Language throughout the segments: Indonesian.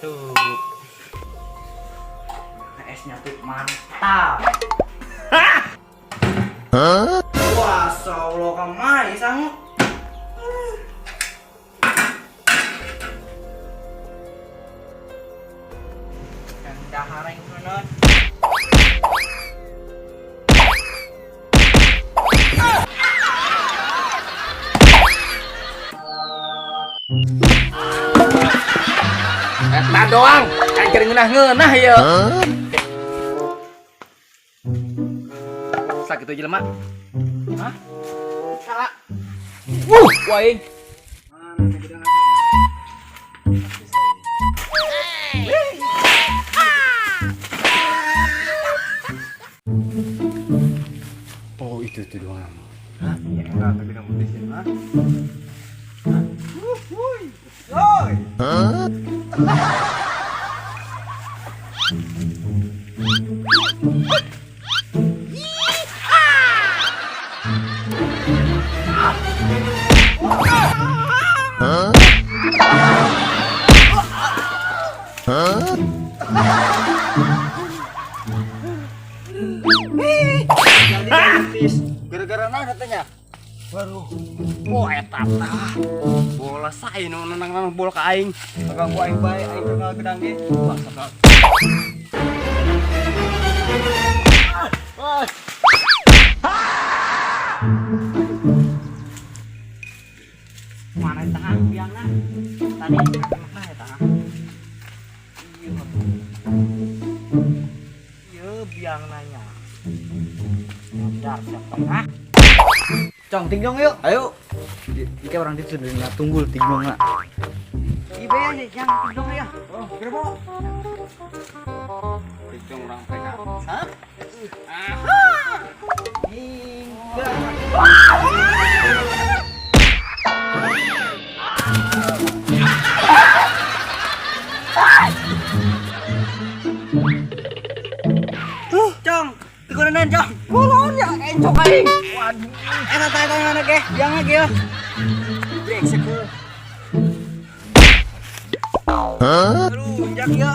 Tuh, esnya tuh mantap. Wah, solo kamai sang. Yang dahareng bener. Eta doang, kan ngeunah-ngeunah ya. Sakit aja lemak. Hah? Salah. Waing. Oh, itu doang. Hah? Ya enggak, tapi kamu di sini, hah? Hah? Gara-gara nah katanya. Waduh. Oh eta tah. Bola sae nu nenang bola ka aing. Ganggu aing bae aing kenal gedang ge. Bangsat. Mana tengah biangna? Tadi mana eta? Ieu biang nanya. Dar siapa ah? Cong tingjong yuk. Ayo. Jika orang itu sudah tunggul tingjong nak. Ibe aja yang tingjong ya. Oh, berapa? Tingjong orang mereka. Hah? Aha. Hingga. Cong, tikunan cong. Kulon ya encok aing. Waduh. Eta teh tangan ge, yang ge ya. Brengsek. Hah? Aduh, injak ya.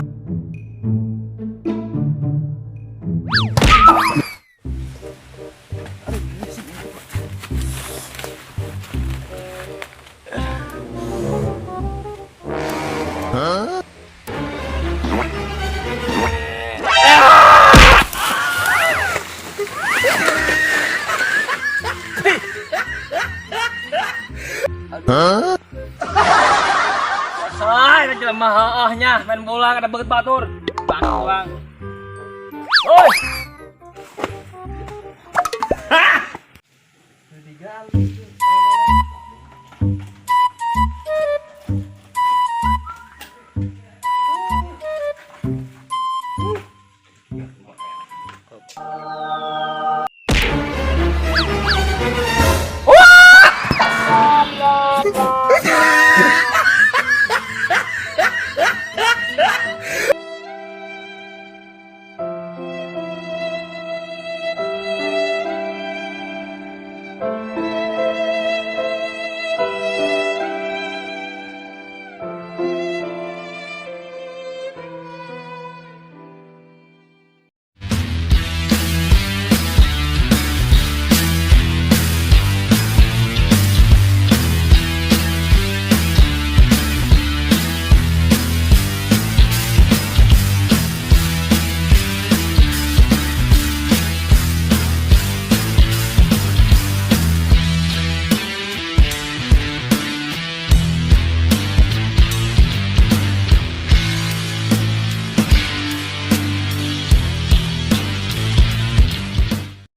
Hah? Hah? Say, jelema heuhnya main bola kada beut batur. Bang. Oi. Hah? Wah!